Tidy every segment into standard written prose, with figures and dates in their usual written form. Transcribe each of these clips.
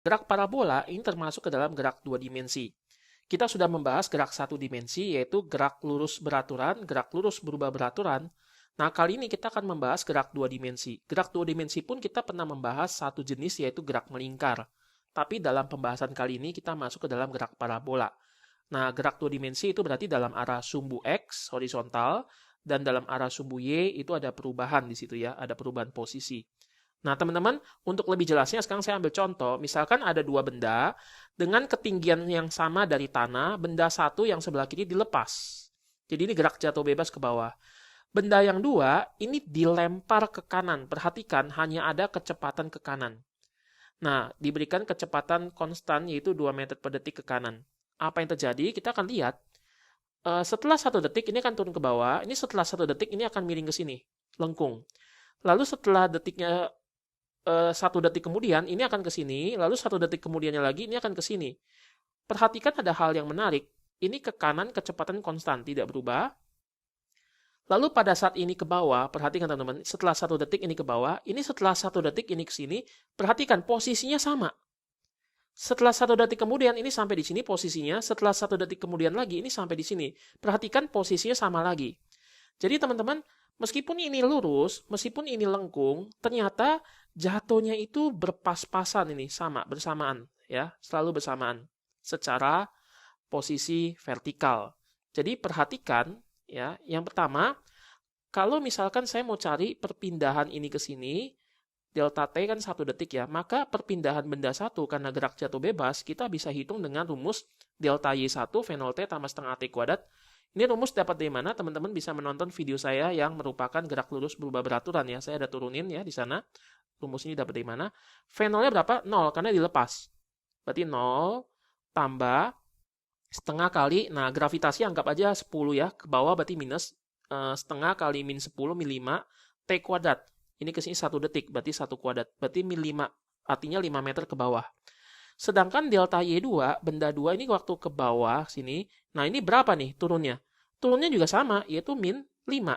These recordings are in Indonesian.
Gerak parabola ini termasuk ke dalam gerak dua dimensi. Kita sudah membahas gerak satu dimensi, yaitu gerak lurus beraturan, gerak lurus berubah beraturan. Nah, kali ini kita akan membahas gerak dua dimensi. Gerak dua dimensi pun kita pernah membahas satu jenis, yaitu gerak melingkar. Tapi dalam pembahasan kali ini kita masuk ke dalam gerak parabola. Nah, gerak dua dimensi itu berarti dalam arah sumbu X, horizontal, dan dalam arah sumbu Y itu ada perubahan di situ ya, ada perubahan posisi. Nah, teman-teman, untuk lebih jelasnya sekarang saya ambil contoh. Misalkan ada dua benda dengan ketinggian yang sama dari tanah, benda satu yang sebelah kiri dilepas. Jadi ini gerak jatuh bebas ke bawah. Benda yang dua ini dilempar ke kanan. Perhatikan, hanya ada kecepatan ke kanan. Nah, diberikan kecepatan konstan yaitu 2 meter per detik ke kanan. Apa yang terjadi? Kita akan lihat. Setelah 1 detik ini akan turun ke bawah. Ini setelah 1 detik ini akan miring ke sini. Lengkung. Lalu setelah detiknya 1 detik kemudian ini akan ke sini, lalu 1 detik kemudiannya lagi ini akan ke sini. Perhatikan ada hal yang menarik. Ini ke kanan kecepatan konstan, tidak berubah. Lalu pada saat ini ke bawah, perhatikan teman-teman, setelah 1 detik ini ke bawah, ini setelah 1 detik ini ke sini, perhatikan posisinya sama. Setelah 1 detik kemudian ini sampai di sini posisinya, setelah 1 detik kemudian lagi ini sampai di sini. Perhatikan posisinya sama lagi. Jadi teman-teman, meskipun ini lurus, meskipun ini lengkung, ternyata jatuhnya itu berpas-pasan ini, sama, bersamaan, ya, selalu bersamaan secara posisi vertikal. Jadi perhatikan, ya, yang pertama, kalau misalkan saya mau cari perpindahan ini ke sini, delta T kan 1 detik ya, maka perpindahan benda satu karena gerak jatuh bebas, kita bisa hitung dengan rumus delta Y1 V0T tambah setengah T kuadrat. Ini rumus dapat dari mana? Teman-teman bisa menonton video saya yang merupakan gerak lurus berubah beraturan ya. Saya ada turunin ya di sana. Rumus ini dapat dari mana? V0-nya berapa? 0 karena dilepas. Berarti 0 tambah setengah kali, nah gravitasi anggap aja 10 ya. Ke bawah berarti minus setengah kali min 10 min 5 T kuadrat. Ini ke sini 1 detik, berarti 1 kuadrat. Berarti min 5, artinya 5 meter ke bawah. Sedangkan delta Y2, benda 2 ini waktu ke bawah sini. Nah, ini berapa nih turunnya? Turunnya juga sama, yaitu min 5.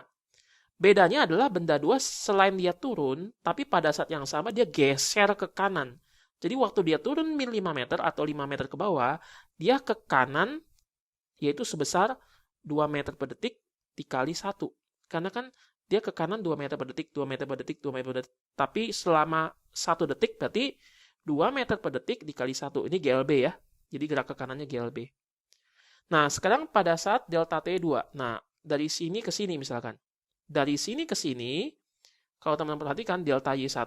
Bedanya adalah benda 2 selain dia turun, tapi pada saat yang sama dia geser ke kanan. Jadi waktu dia turun min 5 meter atau 5 meter ke bawah, dia ke kanan yaitu sebesar 2 meter per detik dikali 1. Karena kan dia ke kanan 2 meter per detik, 2 meter per detik, 2 meter per detik. Tapi selama 1 detik berarti 2 meter per detik dikali 1. Ini GLB ya. Jadi gerak ke kanannya GLB. Nah, sekarang pada saat delta T2. Nah, dari sini ke sini misalkan. Dari sini ke sini, kalau teman-teman perhatikan delta Y1,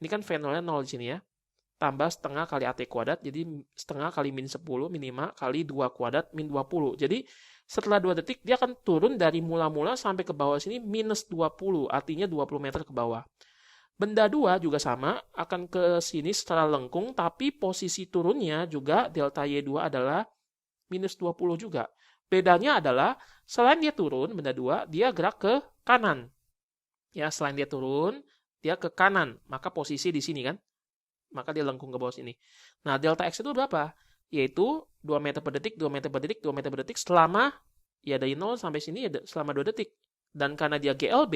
ini kan V0-nya 0 di sini ya. Tambah setengah kali AT kuadrat, jadi setengah kali min 10, min 5, kali 2 kuadrat, min 20. Jadi, setelah 2 detik, dia akan turun dari mula-mula sampai ke bawah sini minus 20, artinya 20 meter ke bawah. Benda 2 juga sama, akan ke sini secara lengkung, tapi posisi turunnya juga delta Y2 adalah minus 20 juga. Bedanya adalah, selain dia turun, benda 2, dia gerak ke kanan. Ya, selain dia turun, dia ke kanan. Maka posisi di sini kan. Maka dia lengkung ke bawah sini. Nah, delta X itu berapa? Yaitu 2 meter per detik, 2 meter per detik, 2 meter per detik selama, ya dari 0 sampai sini ya selama 2 detik. Dan karena dia GLB,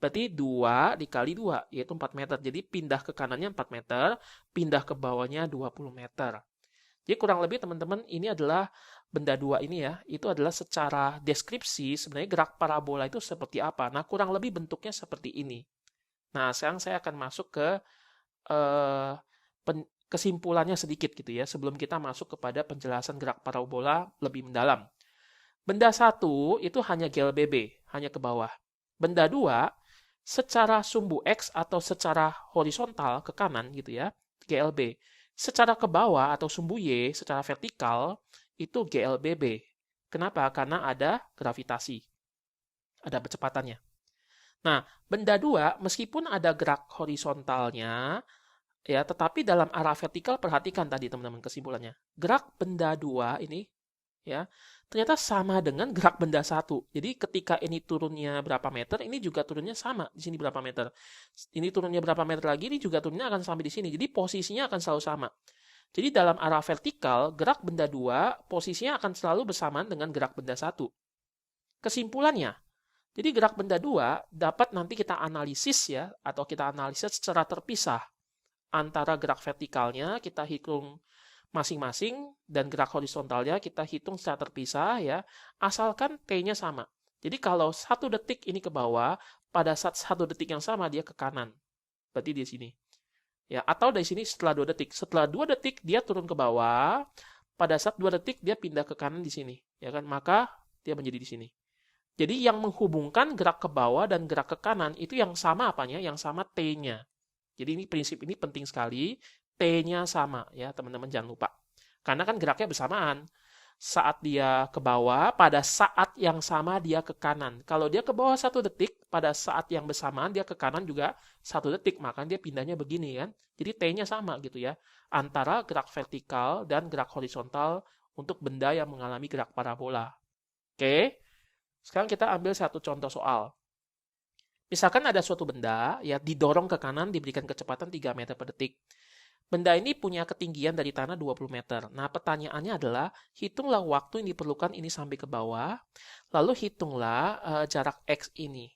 berarti 2 dikali 2, yaitu 4 meter. Jadi pindah ke kanannya 4 meter, pindah ke bawahnya 20 meter. Jadi kurang lebih teman-teman ini adalah benda 2 ini ya, itu adalah secara deskripsi sebenarnya gerak parabola itu seperti apa. Nah, kurang lebih bentuknya seperti ini. Nah, sekarang saya akan masuk ke eh, kesimpulannya sedikit gitu ya, sebelum kita masuk kepada penjelasan gerak parabola lebih mendalam. Benda 1 itu hanya GLBB, hanya ke bawah. Benda 2 secara sumbu X atau secara horizontal ke kanan gitu ya, GLB. Secara ke bawah atau sumbu Y secara vertikal itu GLBB. Kenapa? Karena ada gravitasi. Ada kecepatannya. Nah, benda 2 meskipun ada gerak horizontalnya ya, tetapi dalam arah vertikal perhatikan tadi teman-teman kesimpulannya. Gerak benda 2 ini ya, ternyata sama dengan gerak benda 1. Jadi ketika ini turunnya berapa meter, ini juga turunnya sama. Di sini berapa meter. Ini turunnya berapa meter lagi, ini juga turunnya akan sampai di sini. Jadi posisinya akan selalu sama. Jadi dalam arah vertikal, gerak benda 2 posisinya akan selalu bersamaan dengan gerak benda 1. Kesimpulannya, jadi gerak benda 2 dapat nanti kita analisis ya, atau kita analisis secara terpisah. antara gerak vertikalnya kita hitung masing-masing dan gerak horizontalnya kita hitung secara terpisah ya, asalkan T-nya sama. Jadi kalau 1 detik ini ke bawah, pada saat 1 detik yang sama dia ke kanan. Berarti di sini. Ya, atau dari sini setelah 2 detik. Setelah 2 detik dia turun ke bawah, pada saat 2 detik dia pindah ke kanan di sini. Ya kan? Maka dia menjadi di sini. Jadi yang menghubungkan gerak ke bawah dan gerak ke kanan itu yang sama apanya? Yang sama T-nya. Jadi ini prinsip ini penting sekali, T-nya sama ya teman-teman jangan lupa. Karena kan geraknya bersamaan. Saat dia ke bawah, pada saat yang sama dia ke kanan. Kalau dia ke bawah 1 detik, pada saat yang bersamaan dia ke kanan juga 1 detik. Maka dia pindahnya begini kan. Jadi T-nya sama gitu ya. Antara gerak vertikal dan gerak horizontal untuk benda yang mengalami gerak parabola. Oke, sekarang kita ambil satu contoh soal. Misalkan ada suatu benda ya didorong ke kanan diberikan kecepatan 3 meter per detik. Benda ini punya ketinggian dari tanah 20 meter. Nah, pertanyaannya adalah, hitunglah waktu yang diperlukan ini sampai ke bawah, lalu hitunglah jarak X ini.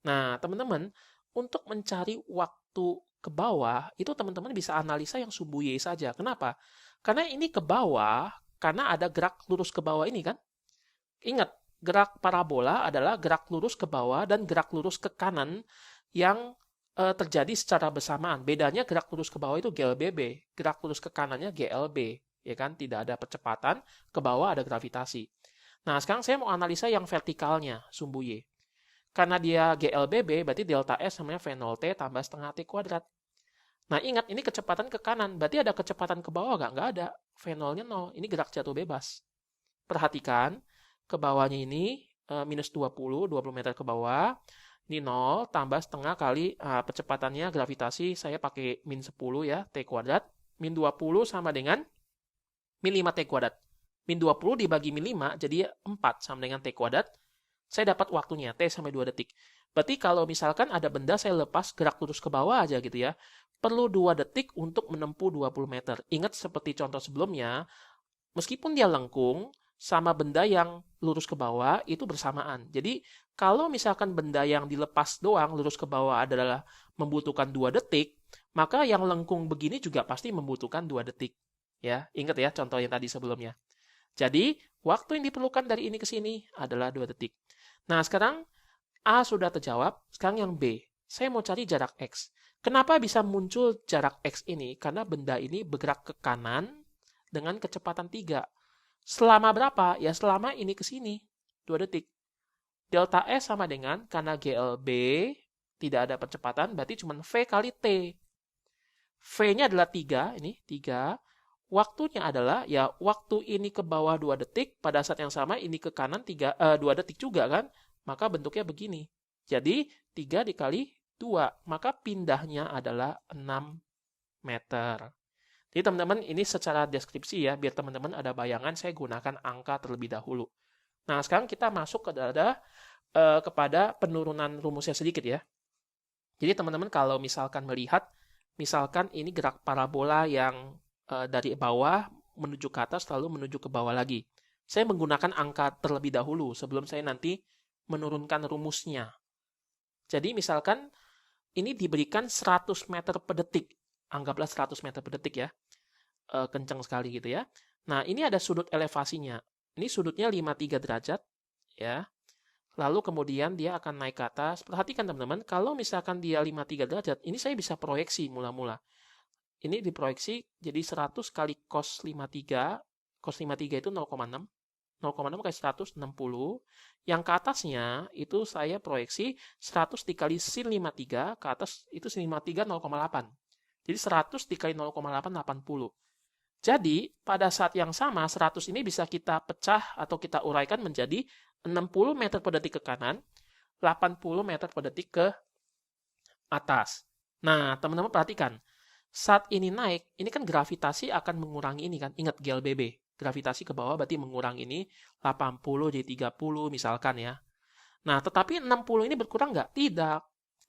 Nah, teman-teman, untuk mencari waktu ke bawah, itu teman-teman bisa analisa yang sumbu Y saja. Kenapa? Karena ini ke bawah, karena ada gerak lurus ke bawah ini kan. Ingat, gerak parabola adalah gerak lurus ke bawah dan gerak lurus ke kanan yang terjadi secara bersamaan. Bedanya gerak lurus ke bawah itu GLBB, gerak lurus ke kanannya GLB, ya kan? Tidak ada percepatan, ke bawah ada gravitasi. Nah, sekarang saya mau analisa yang vertikalnya, sumbu Y. Karena dia GLBB, berarti delta S namanya V0T tambah setengah T kuadrat. Nah, ingat, ini kecepatan ke kanan, berarti ada kecepatan ke bawah nggak? Nggak ada. V0-nya 0, ini gerak jatuh bebas. Perhatikan, ke bawahnya ini minus 20 meter ke bawah. Ini 0 tambah setengah kali percepatannya gravitasi saya pakai min 10 ya, T kuadrat. Min 20 sama dengan min 5 T kuadrat. Min 20 dibagi min 5 jadi 4 sama dengan T kuadrat. Saya dapat waktunya, T sampai 2 detik. Berarti kalau misalkan ada benda saya lepas gerak lurus ke bawah aja gitu ya, perlu 2 detik untuk menempuh 20 meter. Ingat seperti contoh sebelumnya, meskipun dia lengkung, sama benda yang lurus ke bawah itu bersamaan. Jadi kalau misalkan benda yang dilepas doang lurus ke bawah adalah membutuhkan 2 detik, maka yang lengkung begini juga pasti membutuhkan 2 detik. Ya, ingat ya contoh yang tadi sebelumnya. Jadi, waktu yang diperlukan dari ini ke sini adalah 2 detik. Nah, sekarang A sudah terjawab, sekarang yang B. Saya mau cari jarak X. Kenapa bisa muncul jarak X ini? Karena benda ini bergerak ke kanan dengan kecepatan 3. Selama berapa? Ya selama ini ke sini. 2 detik. Delta S sama dengan, karena GLB tidak ada percepatan, berarti cuma V kali T. V-nya adalah 3, ini 3. Waktunya adalah, ya waktu ini ke bawah 2 detik, pada saat yang sama ini ke kanan 2 detik juga kan, maka bentuknya begini. Jadi 3 dikali 2, maka pindahnya adalah 6 meter. Jadi teman-teman ini secara deskripsi ya, biar teman-teman ada bayangan, saya gunakan angka terlebih dahulu. Nah, sekarang kita masuk kepada penurunan rumusnya sedikit ya. Jadi teman-teman kalau misalkan melihat, misalkan ini gerak parabola yang dari bawah menuju ke atas lalu menuju ke bawah lagi. Saya menggunakan angka terlebih dahulu sebelum saya nanti menurunkan rumusnya. Jadi misalkan ini diberikan 100 meter per detik. Anggaplah 100 meter per detik ya. Kencang sekali gitu ya. Nah, ini ada sudut elevasinya. Ini sudutnya 53 derajat ya. Lalu kemudian dia akan naik ke atas. Perhatikan teman-teman, kalau misalkan dia 53 derajat, ini saya bisa proyeksi mula-mula. Ini diproyeksi jadi 100 kali cos 53. Cos 53 itu 0,6. 0,6 kali 100, 60. Yang ke atasnya itu saya proyeksi 100 dikali sin 53, ke atas itu sin 53 0,8. Jadi 100 dikali 0,8, 80. Jadi, pada saat yang sama, 100 ini bisa kita pecah atau kita uraikan menjadi 60 meter per detik ke kanan, 80 meter per detik ke atas. Nah, teman-teman perhatikan. Saat ini naik, ini kan gravitasi akan mengurangi ini kan. Ingat GLBB. Gravitasi ke bawah berarti mengurangi ini 80 jadi 30 misalkan ya. Nah, tetapi 60 ini berkurang nggak? Tidak.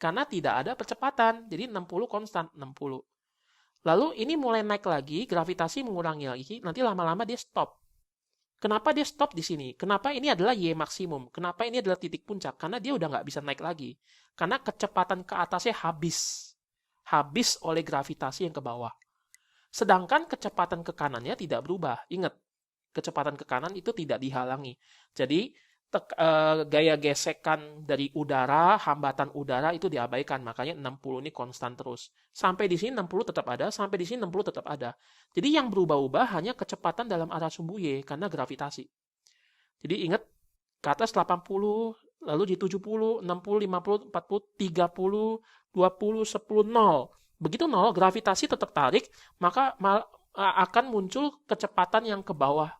Karena tidak ada percepatan. Jadi 60 konstan, 60. Lalu ini mulai naik lagi, gravitasi mengurangi lagi, nanti lama-lama dia stop. Kenapa dia stop di sini? Kenapa ini adalah Y maksimum? Kenapa ini adalah titik puncak? Karena dia udah nggak bisa naik lagi. Karena kecepatan ke atasnya habis. habis oleh gravitasi yang ke bawah. Sedangkan kecepatan ke kanannya tidak berubah. Ingat, kecepatan ke kanan itu tidak dihalangi. Jadi, gaya gesekan dari udara, hambatan udara itu diabaikan. Makanya 60 ini konstan terus. Sampai di sini 60 tetap ada, sampai di sini 60 tetap ada. Jadi yang berubah-ubah hanya kecepatan dalam arah sumbu Y karena gravitasi. Jadi ingat, ke atas 80, lalu di 70, 60, 50, 40, 30, 20, 10, 0. Begitu 0, gravitasi tetap tarik, maka akan muncul kecepatan yang ke bawah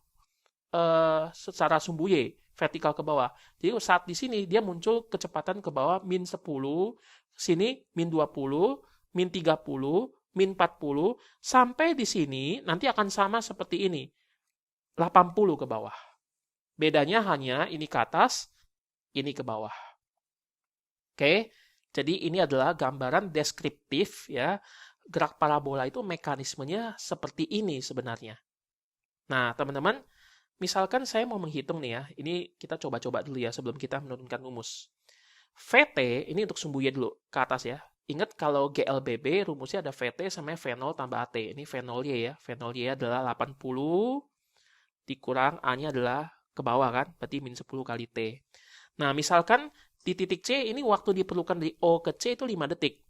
secara sumbu Y, vertikal ke bawah. Jadi saat di sini dia muncul kecepatan ke bawah min 10, sini min 20, min 30, min 40, sampai di sini nanti akan sama seperti ini, 80 ke bawah. Bedanya hanya ini ke atas, ini ke bawah. Oke, jadi ini adalah gambaran deskriptif ya. Gerak parabola itu mekanismenya seperti ini sebenarnya. Nah, teman-teman, misalkan saya mau menghitung nih ya. Ini kita coba-coba dulu ya sebelum kita menurunkan rumus. VT, ini untuk sumbu Y dulu, ke atas ya. Ingat kalau GLBB rumusnya ada VT sama V0 tambah AT. Ini V0Y ya. V0Y adalah 80 dikurang A-nya adalah ke bawah kan, berarti min 10 kali T. Nah, misalkan di titik C ini waktu diperlukan dari O ke C itu 5 detik.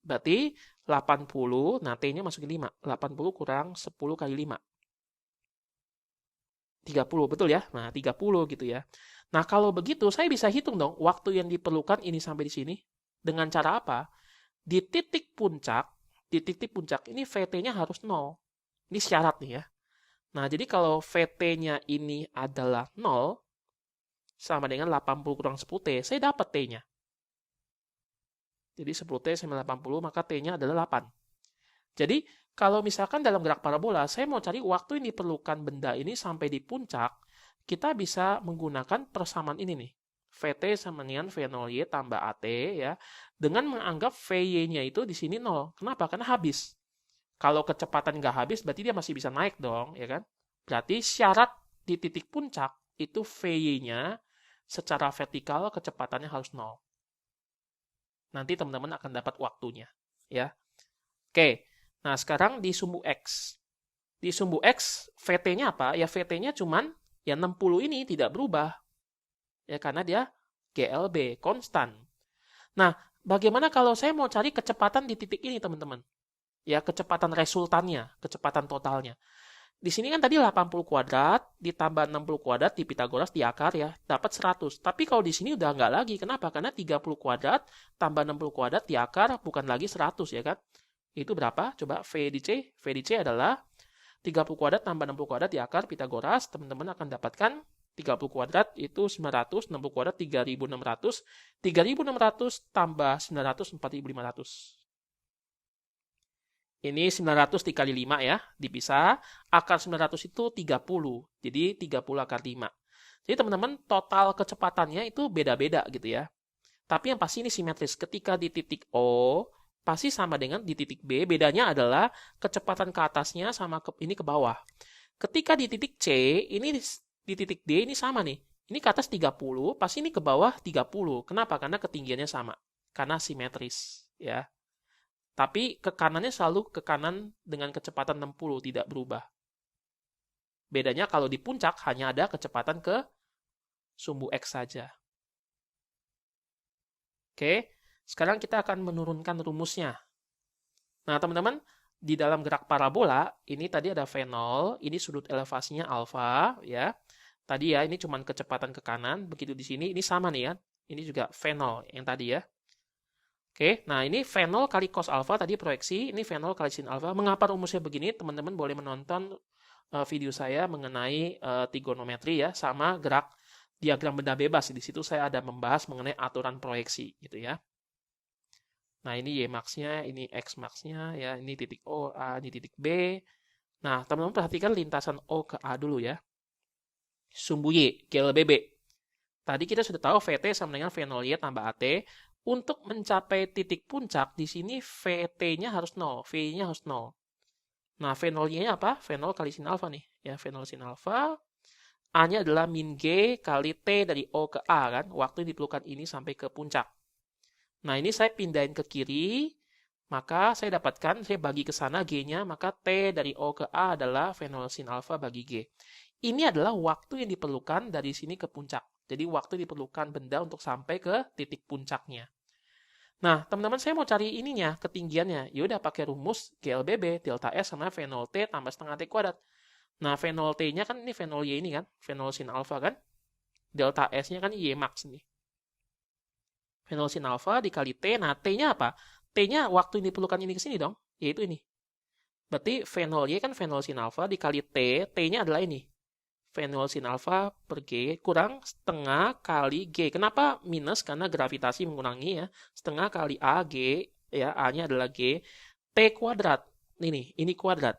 Berarti 80, nah T-nya masukin 5. 80 kurang 10 kali 5. 30, betul ya? Nah, 30 gitu ya. Nah, kalau begitu saya bisa hitung dong waktu yang diperlukan ini sampai di sini. Dengan cara apa? Di titik puncak ini VT-nya harus 0. Ini syarat nih ya. Nah, jadi kalau VT-nya ini adalah 0, sama dengan 80 kurang 10T, saya dapat T-nya. Jadi 10T sama 80, maka T-nya adalah 8. Jadi, kalau misalkan dalam gerak parabola, saya mau cari waktu yang diperlukan benda ini sampai di puncak, kita bisa menggunakan persamaan ini nih. VT sama dengan V0Y tambah AT ya, dengan menganggap VY-nya itu di sini 0. Kenapa? Karena habis. Kalau kecepatan nggak habis, berarti dia masih bisa naik dong, ya kan? Berarti syarat di titik puncak itu VY-nya secara vertikal kecepatannya harus 0. Nanti teman-teman akan dapat waktunya, ya. Oke, nah sekarang di sumbu X. Di sumbu X, VT-nya apa? Ya VT-nya cuman ya 60 ini tidak berubah. Ya karena dia GLB, konstan. Nah, bagaimana kalau saya mau cari kecepatan di titik ini, teman-teman? Ya, kecepatan resultannya, kecepatan totalnya. Di sini kan tadi 80 kuadrat, ditambah 60 kuadrat di Pitagoras di akar ya, dapat 100. Tapi kalau di sini udah nggak lagi. Kenapa? Karena 30 kuadrat tambah 60 kuadrat di akar bukan lagi 100 ya kan? Itu berapa? Coba V di C. V di C adalah 30 kuadrat tambah 60 kuadrat di akar Pitagoras. Teman-teman akan dapatkan 30 kuadrat itu 900, 60 kuadrat 3600, 3600 tambah 900, 4500. Ini 900 dikali 5 ya, dipisah. Akar 900 itu 30, jadi 30 akar 5. Jadi teman-teman, total kecepatannya itu beda-beda gitu ya. Tapi yang pasti ini simetris. Ketika di titik O, pasti sama dengan di titik B. Bedanya adalah kecepatan ke atasnya sama ini ke bawah. Ketika di titik C, ini di titik D ini sama nih. Ini ke atas 30, pasti ini ke bawah 30. Kenapa? Karena ketinggiannya sama. Karena simetris ya. Tapi ke kanannya selalu ke kanan dengan kecepatan 60, tidak berubah. Bedanya kalau di puncak hanya ada kecepatan ke sumbu X saja. Oke, sekarang kita akan menurunkan rumusnya. Nah, teman-teman, di dalam gerak parabola, ini tadi ada V0, ini sudut elevasinya alfa, ya. Tadi ya, ini cuma kecepatan ke kanan, begitu di sini, ini sama nih ya. Ini juga V0 yang tadi ya. Oke, nah ini V0 kali cos alpha tadi proyeksi, ini V0 kali sin alpha. Mengapa rumusnya begini? Teman-teman boleh menonton video saya mengenai trigonometri ya, sama gerak diagram benda bebas. Di situ saya ada membahas mengenai aturan proyeksi gitu ya. Nah ini Y max-nya, ini X max-nya ya, ini titik O, A, ini titik B. Nah teman-teman perhatikan lintasan O ke A dulu ya. Sumbu Y, GLBB. Tadi kita sudah tahu VT sama dengan V0Y tambah AT. Untuk mencapai titik puncak, di sini VT-nya harus 0, V-nya harus 0. Nah, V0-nya apa? V0 kali sin alfa nih. Ya, V0 sin alfa. A-nya adalah min G kali T dari O ke A kan. Waktu yang diperlukan ini sampai ke puncak. Nah, ini saya pindahin ke kiri. Maka saya dapatkan, saya bagi ke sana G-nya, maka T dari O ke A adalah fenolsin alfa bagi G. Ini adalah waktu yang diperlukan dari sini ke puncak. Jadi waktu diperlukan benda untuk sampai ke titik puncaknya. Nah, teman-teman saya mau cari ininya, ketinggiannya. Ya udah pakai rumus GLBB, delta S sama fenol T tambah setengah T kuadrat. Nah, fenol T-nya kan ini fenol Y ini kan, fenolsin alfa kan. Delta S-nya kan Y max nih. Fenolsin alfa dikali T, nah T-nya apa? T-nya waktu yang diperlukan ini ke sini dong, yaitu ini. Berarti fenol Y kan fenolsin alfa dikali T, T-nya adalah ini. Fenolsin alfa per G kurang setengah kali G. Kenapa minus? Karena gravitasi mengurangi ya. Setengah kali A, G, ya A-nya adalah G. T kuadrat. Ini kuadrat.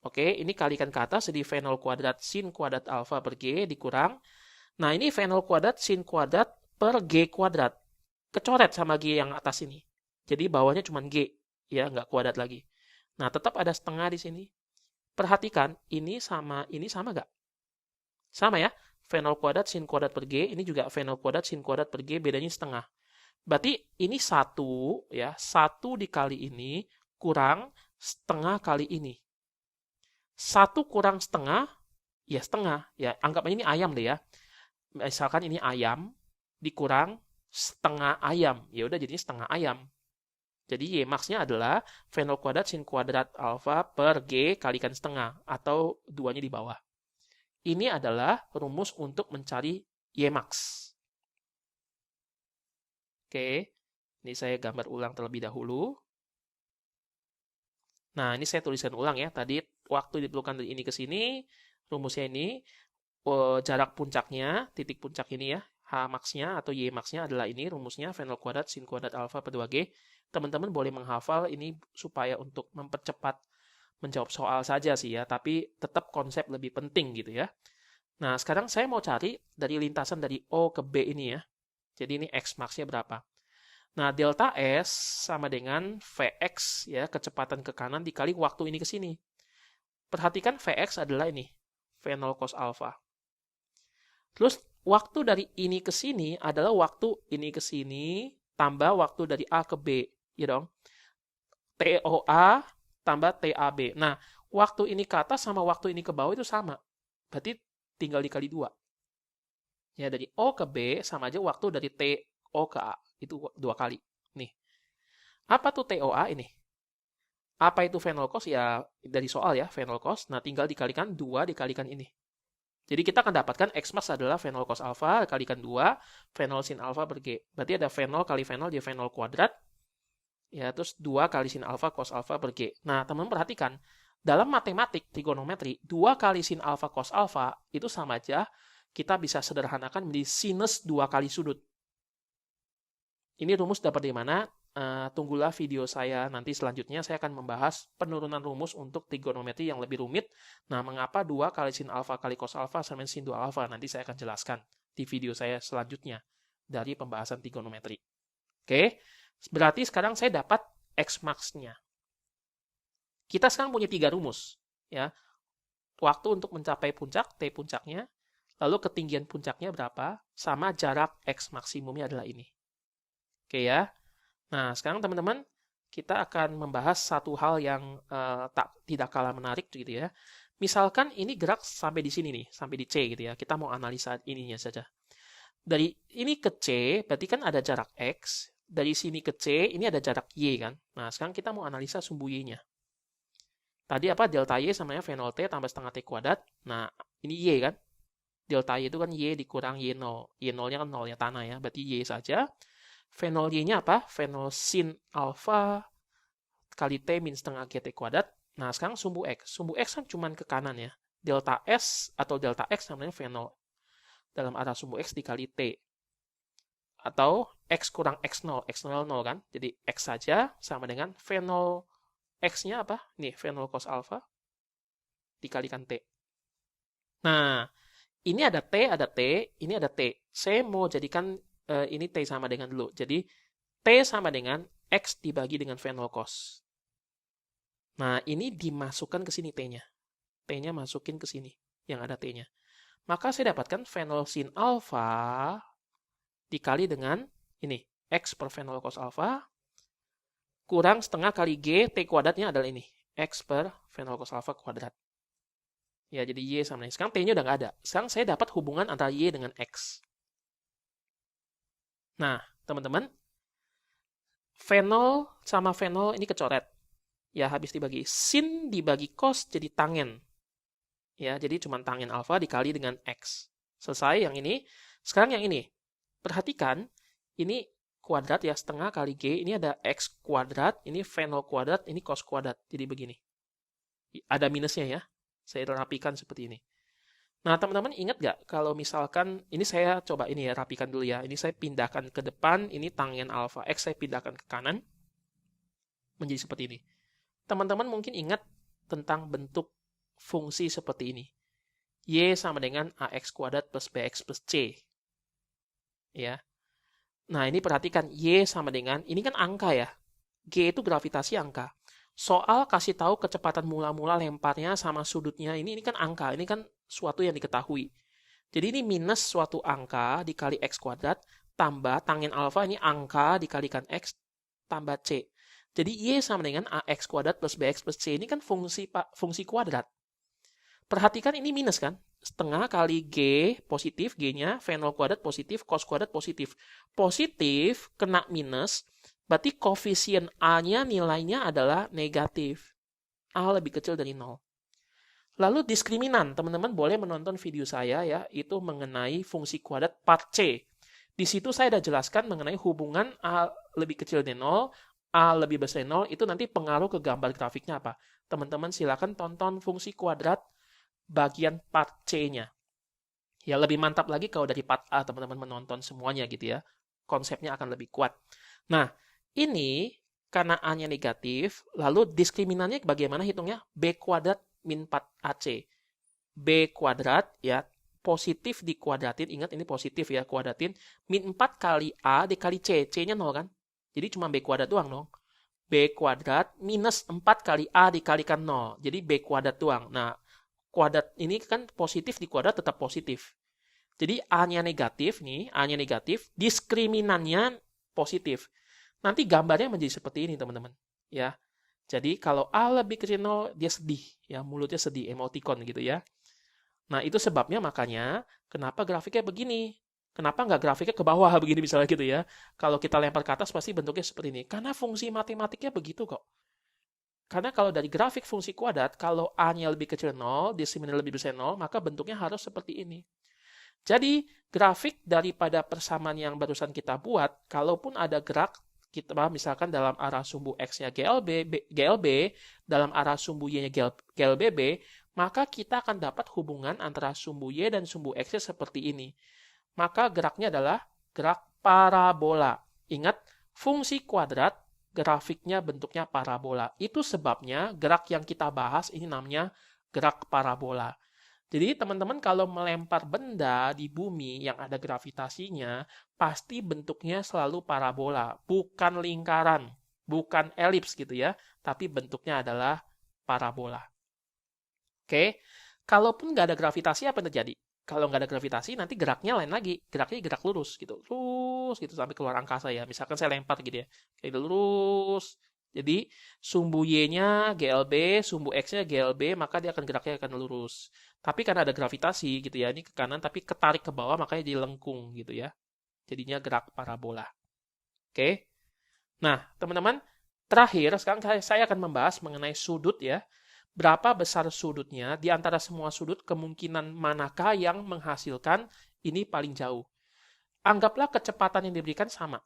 Oke, ini kalikan ke atas, jadi fenol kuadrat sin kuadrat alfa per G dikurang. Nah, ini fenol kuadrat sin kuadrat per G kuadrat. Kecoret sama G yang atas ini. Jadi bawahnya cuma G, ya nggak kuadrat lagi. Nah, tetap ada setengah di sini. Perhatikan, ini sama nggak? Sama ya, fenol kuadrat sin kuadrat per G, ini juga fenol kuadrat sin kuadrat per G, bedanya setengah. Berarti ini 1, ya, 1 dikali ini kurang setengah kali ini. 1 kurang setengah, ya setengah. Ya, anggap ini ayam deh ya. Misalkan ini ayam, dikurang setengah ayam. Ya udah jadinya setengah ayam. Jadi Y max-nya adalah fenol kuadrat sin kuadrat alfa per G kalikan setengah, atau 2-nya di bawah. Ini adalah rumus untuk mencari Y max. Oke, ini saya gambar ulang terlebih dahulu. Nah, ini saya tuliskan ulang ya. Tadi waktu diperlukan dari ini ke sini, rumusnya ini, jarak puncaknya, titik puncak ini ya, H max-nya atau Y max-nya adalah ini, rumusnya fenol kuadrat sin kuadrat alfa per 2G. Teman-teman boleh menghafal ini supaya untuk mempercepat menjawab soal saja sih ya, tapi tetap konsep lebih penting gitu ya. Nah, sekarang saya mau cari dari lintasan dari O ke B ini ya. Jadi ini X max-nya berapa. Nah, delta S sama dengan Vx ya, kecepatan ke kanan dikali waktu ini ke sini. Perhatikan Vx adalah ini, V0 cos alpha. Terus waktu dari ini ke sini adalah waktu ini ke sini tambah waktu dari A ke B, ya dong. TOA tambah TAB. Nah, waktu ini ke atas sama waktu ini ke bawah itu sama. Berarti tinggal dikali 2. Ya, dari O ke B sama aja waktu dari TO ke A. Itu 2 kali. Nih. Apa tuh TOA ini? Apa itu fenol cos? Ya, dari soal ya, fenol cos. Nah, tinggal dikalikan 2 dikalikan ini. Jadi kita akan dapatkan X max adalah fenol cos alfa dikalikan 2, fenol sin alfa per G. Berarti ada fenol kali fenol, dia fenol kuadrat. Ya, terus 2 kali sin alfa cos alfa per G. Nah, teman-teman perhatikan, dalam matematik trigonometri, 2 kali sin alfa cos alfa itu sama aja kita bisa sederhanakan menjadi sinus 2 kali sudut. Ini rumus dapat dari mana? Tunggulah video saya nanti selanjutnya. Saya akan membahas penurunan rumus untuk trigonometri yang lebih rumit. Nah, mengapa 2 kali sin alfa kali cos alfa sama sin 2 alfa? Nanti saya akan jelaskan di video saya selanjutnya dari pembahasan trigonometri. Oke, berarti sekarang saya dapat X max-nya. Kita sekarang punya 3 rumus. Ya. Waktu untuk mencapai puncak, T puncaknya, lalu ketinggian puncaknya berapa, sama jarak X maksimumnya adalah ini. Oke ya. Nah, sekarang teman-teman, kita akan membahas satu hal yang tidak kalah menarik gitu ya. Misalkan ini gerak sampai di sini nih, sampai di C gitu ya. Kita mau analisa ininya saja. Dari ini ke C, berarti kan ada jarak X. Dari sini ke C, ini ada jarak Y kan. Nah, sekarang kita mau analisa sumbu Y-nya. Tadi apa? Delta Y sama V0 T tambah setengah T kuadrat. Nah, ini Y kan. Delta Y itu kan Y dikurang Y0. Y0-nya kan 0-nya tanah ya. Berarti Y saja. V0 Y-nya apa? V0 sin alfa kali T min setengah GT kuadrat. Nah, sekarang sumbu X. Sumbu X kan cuma ke kanan ya. Delta S atau delta X namanya V0. Dalam arah sumbu X dikali T. Atau X kurang X0. X0 0 kan. Jadi X saja sama dengan V0 X-nya apa? Nih, V0 cos alfa dikalikan T. Nah, ini ada T, ini ada T. Saya mau jadikan ini T sama dengan dulu. Jadi, T sama dengan X dibagi dengan V0 cos. Nah, ini dimasukkan ke sini T-nya. T-nya masukin ke sini, yang ada T-nya. Maka saya dapatkan V0 sin alfa dikali dengan ini, X per V0 cos alfa kurang setengah kali G, T kuadratnya adalah ini. X per V0 cos alpha kuadrat. Ya, jadi Y sama ini. Sekarang T-nya udah nggak ada. Sekarang saya dapat hubungan antara Y dengan X. Nah, teman-teman, V0 sama V0 ini kecoret. Ya, habis dibagi sin dibagi cos jadi tangen. Ya, jadi cuma tangen alfa dikali dengan X. Selesai yang ini. Sekarang yang ini. Perhatikan, ini kuadrat ya, setengah kali G. Ini ada X kuadrat, ini V0 kuadrat, ini cos kuadrat. Jadi begini. Ada minusnya ya. Saya rapikan seperti ini. Nah, teman-teman ingat nggak kalau misalkan, ini saya coba ini ya, rapikan dulu ya. Ini saya pindahkan ke depan, ini tangen alfa X saya pindahkan ke kanan. Menjadi seperti ini. Teman-teman mungkin ingat tentang bentuk fungsi seperti ini. Y sama dengan AX kuadrat plus BX plus C. Ya. Nah, ini perhatikan Y sama dengan, ini kan angka ya. G itu gravitasi angka. Soal kasih tahu kecepatan mula-mula lemparnya sama sudutnya, ini kan angka, ini kan suatu yang diketahui. Jadi ini minus suatu angka dikali X kuadrat, tambah tangen alfa, ini angka dikalikan X, tambah C. Jadi Y sama dengan AX kuadrat plus BX plus C, ini kan fungsi kuadrat. Perhatikan ini minus kan? Setengah kali G positif, G-nya, V0 kuadrat positif, cos kuadrat positif. Positif kena minus, berarti koefisien A-nya nilainya adalah negatif. A lebih kecil dari 0. Lalu diskriminan, teman-teman boleh menonton video saya ya, itu mengenai fungsi kuadrat part C. Di situ saya sudah jelaskan mengenai hubungan A lebih kecil dari 0, A lebih besar dari 0, itu nanti pengaruh ke gambar grafiknya apa. Teman-teman silakan tonton fungsi kuadrat bagian part C-nya. Ya lebih mantap lagi kalau dari part A teman-teman menonton semuanya gitu ya. Konsepnya akan lebih kuat. Nah, ini karena A-nya negatif, lalu diskriminannya bagaimana hitungnya? B kuadrat min 4AC. B kuadrat ya, positif dikuadratin, ingat ini positif ya, kuadratin, min 4 kali A dikali C. C-nya 0 kan? Jadi cuma B kuadrat doang dong. B kuadrat minus 4 kali A dikalikan 0. Jadi B kuadrat doang. Nah, kuadrat ini kan positif di kuadrat tetap positif. Jadi A-nya negatif nih, A-nya negatif, diskriminannya positif. Nanti gambarnya menjadi seperti ini, teman-teman. Ya. Jadi kalau A lebih kecil 0, dia sedih, ya, mulutnya sedih, emoticon gitu ya. Nah, itu sebabnya makanya kenapa grafiknya begini. Kenapa nggak grafiknya ke bawah begini misalnya gitu ya. Kalau kita lempar ke atas pasti bentuknya seperti ini. Karena fungsi matematiknya begitu kok. Karena kalau dari grafik fungsi kuadrat, kalau A-nya lebih kecil 0, diskriminannya lebih besar 0, maka bentuknya harus seperti ini. Jadi, grafik daripada persamaan yang barusan kita buat, kalaupun ada gerak, kita misalkan dalam arah sumbu X-nya GLB, dalam arah sumbu Y-nya GLBB, maka kita akan dapat hubungan antara sumbu Y dan sumbu X-nya seperti ini. Maka geraknya adalah gerak parabola. Ingat, fungsi kuadrat, grafiknya bentuknya parabola. Itu sebabnya gerak yang kita bahas ini namanya gerak parabola. Jadi teman-teman kalau melempar benda di bumi yang ada gravitasinya, pasti bentuknya selalu parabola, bukan lingkaran, bukan elips gitu ya, tapi bentuknya adalah parabola. Oke, kalaupun nggak ada gravitasi apa yang terjadi? Kalau nggak ada gravitasi nanti geraknya lain lagi, geraknya gerak lurus gitu sampai keluar angkasa ya. Misalkan saya lempar gitu ya, kayak lurus. Jadi sumbu Y-nya GLB, sumbu X-nya GLB, maka dia akan geraknya akan lurus. Tapi karena ada gravitasi gitu ya, ini ke kanan tapi ketarik ke bawah makanya jadi lengkung gitu ya. Jadinya gerak parabola. Oke. Nah, teman-teman, terakhir sekarang saya akan membahas mengenai sudut ya. Berapa besar sudutnya, di antara semua sudut kemungkinan manakah yang menghasilkan ini paling jauh. Anggaplah kecepatan yang diberikan sama.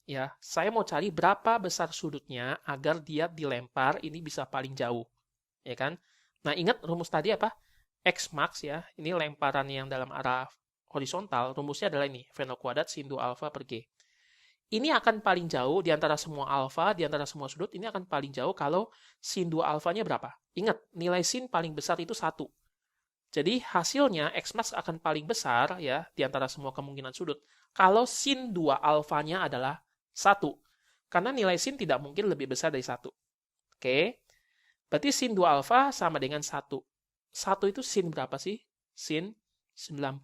Ya, saya mau cari berapa besar sudutnya agar dia dilempar ini bisa paling jauh. Ya kan? Nah, ingat rumus tadi apa? X max ya, ini lemparan yang dalam arah horizontal, rumusnya adalah ini, V0 kuadrat sin 2 alfa per G. Ini akan paling jauh di antara semua alfa, di antara semua sudut, ini akan paling jauh kalau sin 2 alfanya berapa? Ingat, nilai sin paling besar itu 1. Jadi hasilnya X max akan paling besar ya di antara semua kemungkinan sudut kalau sin 2 alfanya adalah 1. Karena nilai sin tidak mungkin lebih besar dari 1. Oke. Berarti sin 2 alfa sama dengan 1. 1 itu sin berapa sih? Sin 90.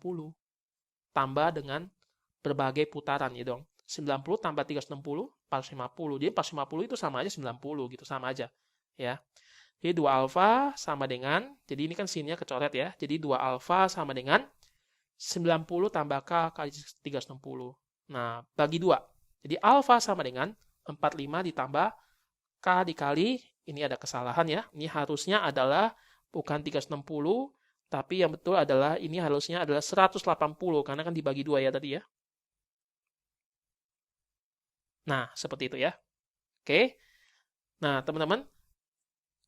Tambah dengan berbagai putaran ya dong. 90 tambah 360 450. Jadi 450 itu sama aja 90 gitu, sama aja. Ya. Jadi 2 alfa sama dengan, jadi ini kan sinnya kecoret ya. Jadi 2 alfa sama dengan 90 tambah K kali 360. Nah, bagi 2. Jadi alfa sama dengan 45 ditambah K dikali, ini ada kesalahan ya. Ini harusnya adalah bukan 360, tapi yang betul adalah ini harusnya adalah 180 karena kan dibagi 2 ya tadi ya. Nah, seperti itu ya. Oke. Nah, teman-teman,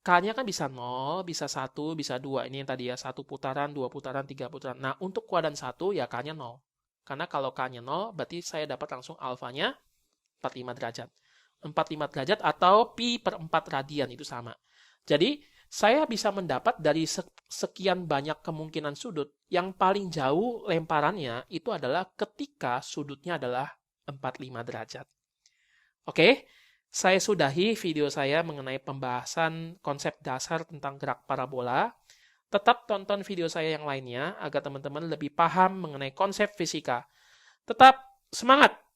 K-nya kan bisa 0, bisa 1, bisa 2. Ini yang tadi ya, 1 putaran, 2 putaran, 3 putaran. Nah, untuk kuadran 1 ya K-nya 0. Karena kalau K-nya 0, berarti saya dapat langsung alfanya 45 derajat. 45 derajat atau pi per 4 radian itu sama. Jadi, saya bisa mendapat dari sekian banyak kemungkinan sudut, yang paling jauh lemparannya itu adalah ketika sudutnya adalah 45 derajat. Oke, saya sudahi video saya mengenai pembahasan konsep dasar tentang gerak parabola. Tetap tonton video saya yang lainnya agar teman-teman lebih paham mengenai konsep fisika. Tetap semangat!